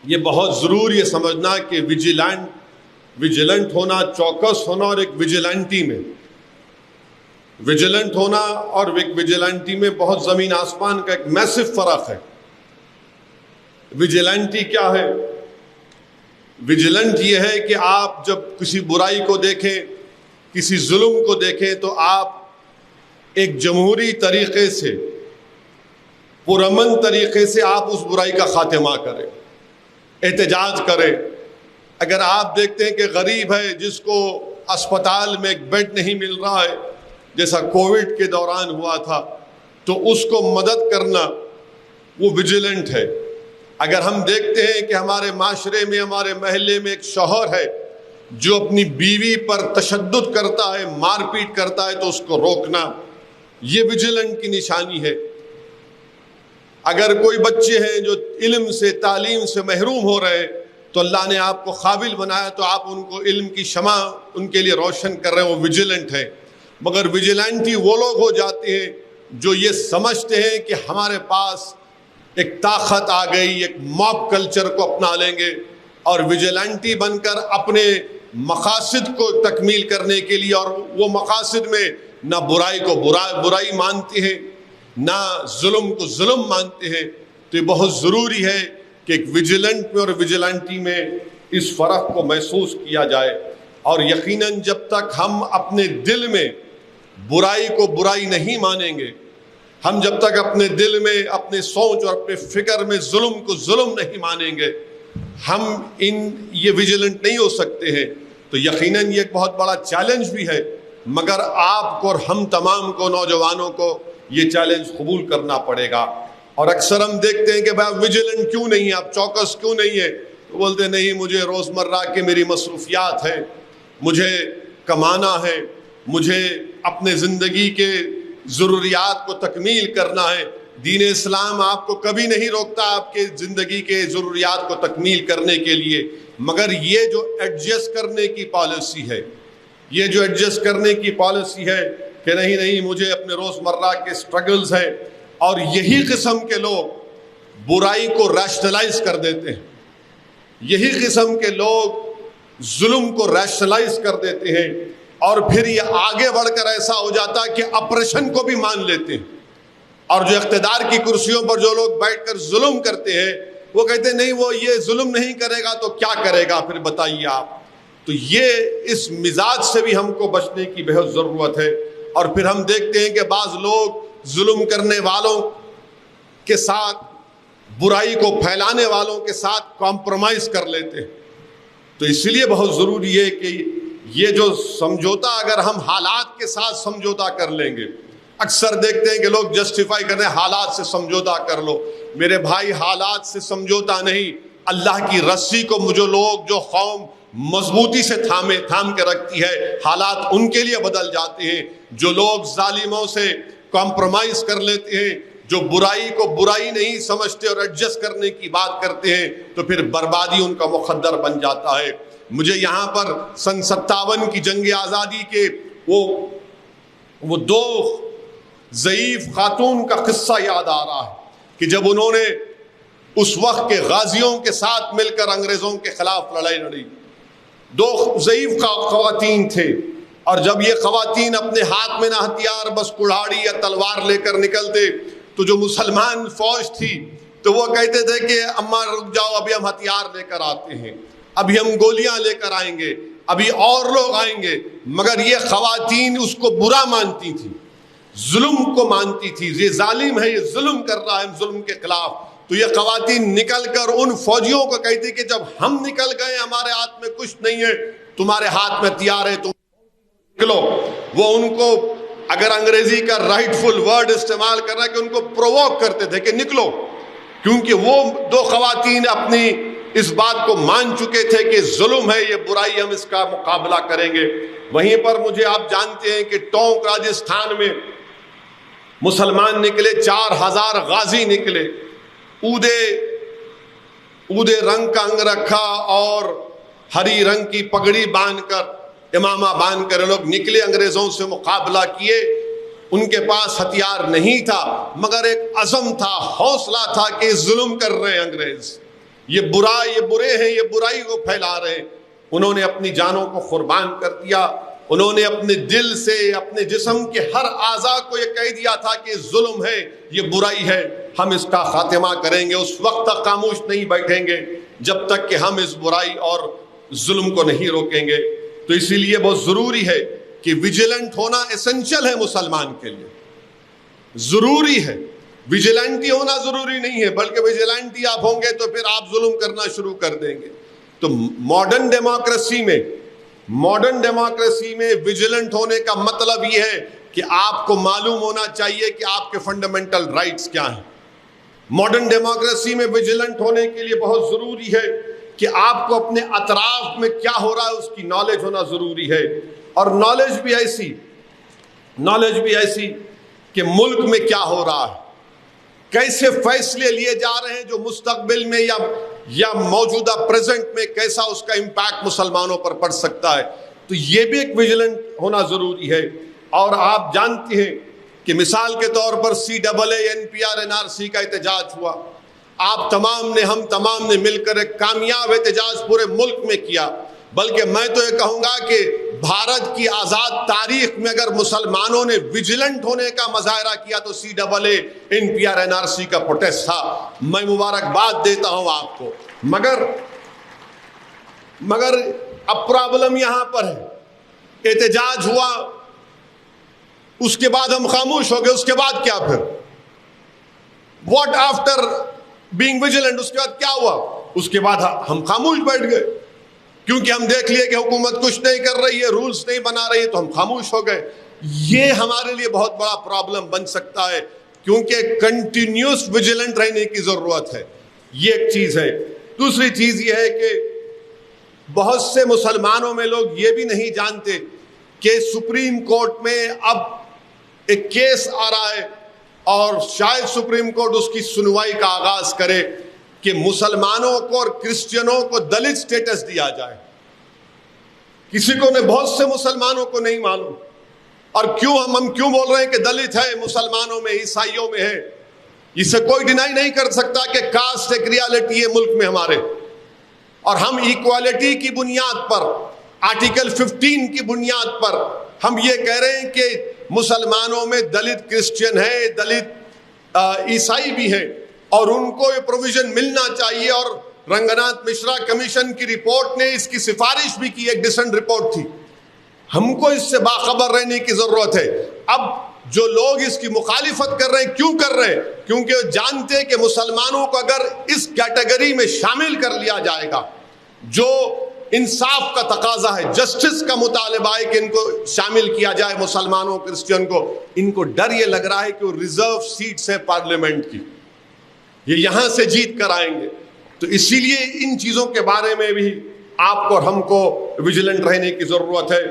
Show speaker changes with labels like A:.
A: یہ بہت ضروری ہے سمجھنا کہ ویجیلنٹ ہونا، چوکس ہونا اور ایک ویجیلنٹی میں، ویجیلنٹ ہونا اور ایک ویجیلنٹی میں بہت زمین آسمان کا ایک میسو فرق ہے۔ ویجیلنٹی کیا ہے؟ ویجیلنٹ یہ ہے کہ آپ جب کسی برائی کو دیکھیں، کسی ظلم کو دیکھیں، تو آپ ایک جمہوری طریقے سے، پرامن طریقے سے آپ اس برائی کا خاتمہ کریں، احتجاج کریں۔ اگر آپ دیکھتے ہیں کہ غریب ہے، جس کو اسپتال میں ایک بیڈ نہیں مل رہا ہے، جیسا کووڈ کے دوران ہوا تھا، تو اس کو مدد کرنا وہ ویجیلنٹ ہے۔ اگر ہم دیکھتے ہیں کہ ہمارے معاشرے میں، ہمارے محلے میں ایک شوہر ہے جو اپنی بیوی پر تشدد کرتا ہے، مار پیٹ کرتا ہے، تو اس کو روکنا، یہ ویجیلنٹ کی نشانی ہے۔ اگر کوئی بچے ہیں جو علم سے، تعلیم سے محروم ہو رہے، تو اللہ نے آپ کو قابل بنایا، تو آپ ان کو علم کی شمع ان کے لیے روشن کر رہے ہیں، وہ ویجیلنٹ ہے۔ مگر ویجیلنٹ ہی وہ لوگ ہو جاتے ہیں جو یہ سمجھتے ہیں کہ ہمارے پاس ایک طاقت آ گئی، ایک موب کلچر کو اپنا لیں گے، اور ویجیلنٹی بن کر اپنے مقاصد کو تکمیل کرنے کے لیے، اور وہ مقاصد میں نہ برائی کو برائی مانتے ہیں، نہ ظلم کو ظلم مانتے ہیں۔ تو یہ بہت ضروری ہے کہ ایک ویجیلنٹ میں اور ویجیلنٹی میں اس فرق کو محسوس کیا جائے۔ اور یقیناً جب تک ہم اپنے دل میں برائی کو برائی نہیں مانیں گے، ہم جب تک اپنے دل میں، اپنے سوچ اور اپنے فکر میں ظلم کو ظلم نہیں مانیں گے، ہم یہ ویجیلنٹ نہیں ہو سکتے ہیں۔ تو یقیناً یہ ایک بہت بڑا چیلنج بھی ہے، مگر آپ کو اور ہم تمام کو، نوجوانوں کو، یہ چیلنج قبول کرنا پڑے گا۔ اور اکثر ہم دیکھتے ہیں کہ بھائی آپ ویجیلنٹ کیوں نہیں ہیں، آپ چوکس کیوں نہیں ہیں؟ تو بولتے نہیں، مجھے روزمرہ کے میری مصروفیات ہیں، مجھے کمانا ہے، مجھے اپنے زندگی کے ضروریات کو تکمیل کرنا ہے۔ دین اسلام آپ کو کبھی نہیں روکتا آپ کے زندگی کے ضروریات کو تکمیل کرنے کے لیے، مگر یہ جو ایڈجسٹ کرنے کی پالیسی ہے، یہ جو ایڈجسٹ کرنے کی پالیسی ہے کہ نہیں مجھے اپنے روزمرہ کے سٹرگلز ہیں، اور یہی قسم کے لوگ برائی کو ریشنلائز کر دیتے ہیں، یہی قسم کے لوگ ظلم کو ریشنلائز کر دیتے ہیں، اور پھر یہ آگے بڑھ کر ایسا ہو جاتا ہے کہ اپریشن کو بھی مان لیتے ہیں۔ اور جو اقتدار کی کرسیوں پر جو لوگ بیٹھ کر ظلم کرتے ہیں، وہ کہتے ہیں نہیں، وہ یہ ظلم نہیں کرے گا تو کیا کرے گا پھر بتائیے آپ۔ تو یہ اس مزاج سے بھی ہم کو بچنے کی بہت ضرورت ہے۔ اور پھر ہم دیکھتے ہیں کہ بعض لوگ ظلم کرنے والوں کے ساتھ، برائی کو پھیلانے والوں کے ساتھ کمپرومائز کر لیتے ہیں۔ تو اس لیے بہت ضروری ہے کہ یہ جو سمجھوتا، اگر ہم حالات کے ساتھ سمجھوتا کر لیں گے، اکثر دیکھتے ہیں کہ لوگ جسٹیفائی کرتے ہیں حالات سے سمجھوتا کر لو۔ میرے بھائی، حالات سے سمجھوتا نہیں، اللہ کی رسی کو جو قوم مضبوطی سے تھام کے رکھتی ہے، حالات ان کے لیے بدل جاتے ہیں۔ جو لوگ ظالموں سے کمپرومائز کر لیتے ہیں، جو برائی کو برائی نہیں سمجھتے اور ایڈجسٹ کرنے کی بات کرتے ہیں، تو پھر بربادی ان کا مقدر بن جاتا ہے۔ مجھے یہاں پر سن 57 کی جنگ آزادی کے وہ دو ضعیف خاتون کا قصہ یاد آ رہا ہے کہ جب انہوں نے اس وقت کے غازیوں کے ساتھ مل کر انگریزوں کے خلاف لڑائی لڑی، دو ضعیف خواتین تھے، اور جب یہ خواتین اپنے ہاتھ میں نہ ہتھیار، بس کڑھاڑی یا تلوار لے کر نکلتے، تو جو مسلمان فوج تھی تو وہ کہتے تھے کہ اماں رک جاؤ، ابھی ہم ہتھیار لے کر آتے ہیں، ابھی ہم گولیاں لے کر آئیں گے، ابھی اور لوگ آئیں گے۔ مگر یہ خواتین اس کو برا مانتی تھیں، ظلم کو مانتی تھی، یہ ظالم ہے، یہ ظلم کر رہا ہے، ظلم کے خلاف۔ تو یہ خواتین نکل کر ان فوجیوں کو کہتی کہ جب ہم نکل گئے، ہمارے ہاتھ میں کچھ نہیں ہے، تمہارے ہاتھ میں ہتھیار ہے، تم نکلو۔ وہ ان کو، اگر انگریزی کا رائٹ فل ورڈ استعمال کر رہا ہے، کہ ان کو پرووک کرتے تھے کہ نکلو، کیونکہ وہ دو خواتین اپنی اس بات کو مان چکے تھے کہ ظلم ہے، یہ برائی، ہم اس کا مقابلہ کریں گے۔ وہیں پر مجھے آپ جانتے ہیں کہ ٹونک راجستھان میں مسلمان نکلے، 4000 غازی نکلے، اودے رنگ کا انگ رکھا اور ہری رنگ کی پگڑی باندھ کر، امامہ باندھ کر لوگ نکلے، انگریزوں سے مقابلہ کیے۔ ان کے پاس ہتھیار نہیں تھا، مگر ایک عزم تھا، حوصلہ تھا کہ ظلم کر رہے ہیں انگریز، یہ برے ہیں، یہ برائی کو پھیلا رہے ہیں، انہوں نے اپنی جانوں کو قربان کر دیا، انہوں نے اپنے دل سے، اپنے جسم کے ہر اعضاء کو یہ کہہ دیا تھا کہ ظلم ہے، یہ برائی ہے، ہم اس کا خاتمہ کریں گے۔ اس وقت تک خاموش نہیں بیٹھیں گے جب تک کہ ہم اس برائی اور ظلم کو نہیں روکیں گے۔ تو اسی لیے بہت ضروری ہے کہ ویجیلنٹ ہونا ایسنشل ہے مسلمان کے لیے، ضروری ہے۔ ویجیلنٹی ہونا ضروری نہیں ہے، بلکہ ویجیلنٹی آپ ہوں گے تو پھر آپ ظلم کرنا شروع کر دیں گے۔ تو ماڈرن ڈیموکریسی میں ویجیلنٹ ہونے کا مطلب یہ ہے کہ آپ کو معلوم ہونا چاہیے کہ آپ کے فنڈامنٹل رائٹس کیا ہیں۔ ماڈرن ڈیموکریسی میں ویجیلنٹ ہونے کے لیے بہت ضروری ہے کہ آپ کو اپنے اطراف میں کیا ہو رہا ہے اس کی نالج ہونا ضروری ہے، اور نالج بھی ایسی کہ ملک میں کیا ہو رہا ہے، کیسے فیصلے لیے جا رہے ہیں جو مستقبل میں یا موجودہ پریزنٹ میں کیسا اس کا امپیکٹ مسلمانوں پر پڑ سکتا ہے۔ تو یہ بھی ایک ویجیلنٹ ہونا ضروری ہے۔ اور آپ جانتے ہیں کہ مثال کے طور پر CAA NPR NRC کا احتجاج ہوا، ہم تمام نے مل کر ایک کامیاب احتجاج پورے ملک میں کیا، بلکہ میں تو یہ کہوں گا کہ بھارت کی آزاد تاریخ میں اگر مسلمانوں نے ویجیلنٹ ہونے کا مظاہرہ کیا تو CAA NPR NRC کا پروٹیسٹ تھا۔ میں مبارکباد دیتا ہوں آپ کو، مگر اب پرابلم یہاں پر ہے، احتجاج ہوا، اس کے بعد ہم خاموش ہو گئے، اس کے بعد کیا پھر؟ What after being vigilant? اس کے بعد کیا ہوا؟ اس کے بعد ہم خاموش بیٹھ گئے، کیونکہ ہم دیکھ لیے کہ حکومت کچھ نہیں کر رہی ہے، رولز نہیں بنا رہی ہے، تو ہم خاموش ہو گئے۔ یہ ہمارے لیے بہت بڑا پرابلم بن سکتا ہے، کیونکہ کنٹینیوس ویجیلنٹ رہنے کی ضرورت ہے۔ یہ ایک چیز ہے۔ دوسری چیز یہ ہے کہ بہت سے مسلمانوں میں لوگ یہ بھی نہیں جانتے کہ سپریم کورٹ میں اب ایک کیس آ رہا ہے، اور شاید سپریم کورٹ اس کی سنوائی کا آغاز کرے کہ مسلمانوں کو اور کرسچنوں کو دلت سٹیٹس دیا جائے۔ بہت سے مسلمانوں کو نہیں معلوم، اور ہم کیوں بول رہے ہیں کہ دلت ہے، مسلمانوں میں، عیسائیوں میں ہے۔ اسے کوئی ڈینائی نہیں کر سکتا کہ کاسٹ ایک ریالٹی ہے ملک میں ہمارے، اور ہم ایکوالٹی کی بنیاد پر، آرٹیکل 15 کی بنیاد پر ہم یہ کہہ رہے ہیں کہ مسلمانوں میں دلت کرسچن ہے، دلت عیسائی بھی ہے، اور ان کو یہ پروویژن ملنا چاہیے۔ اور رنگناتھ مشرا کمیشن کی رپورٹ نے اس کی سفارش بھی کی، ایک ڈسنٹ رپورٹ تھی۔ ہم کو اس سے باخبر رہنے کی ضرورت ہے۔ اب جو لوگ اس کی مخالفت کر رہے ہیں، کیوں کر رہے ہیں؟ کیونکہ وہ جانتے ہیں کہ مسلمانوں کو اگر اس کیٹیگری میں شامل کر لیا جائے گا، جو انصاف کا تقاضا ہے، جسٹس کا مطالبہ ہے کہ ان کو شامل کیا جائے، مسلمانوں کرسچن کو، ان کو ڈر یہ لگ رہا ہے کہ وہ ریزرو سیٹس ہیں پارلیمنٹ کی، یہ یہاں سے جیت کر آئیں گے۔ تو اسی لیے ان چیزوں کے بارے میں بھی آپ کو اور ہم کو ویجیلنٹ رہنے کی ضرورت ہے۔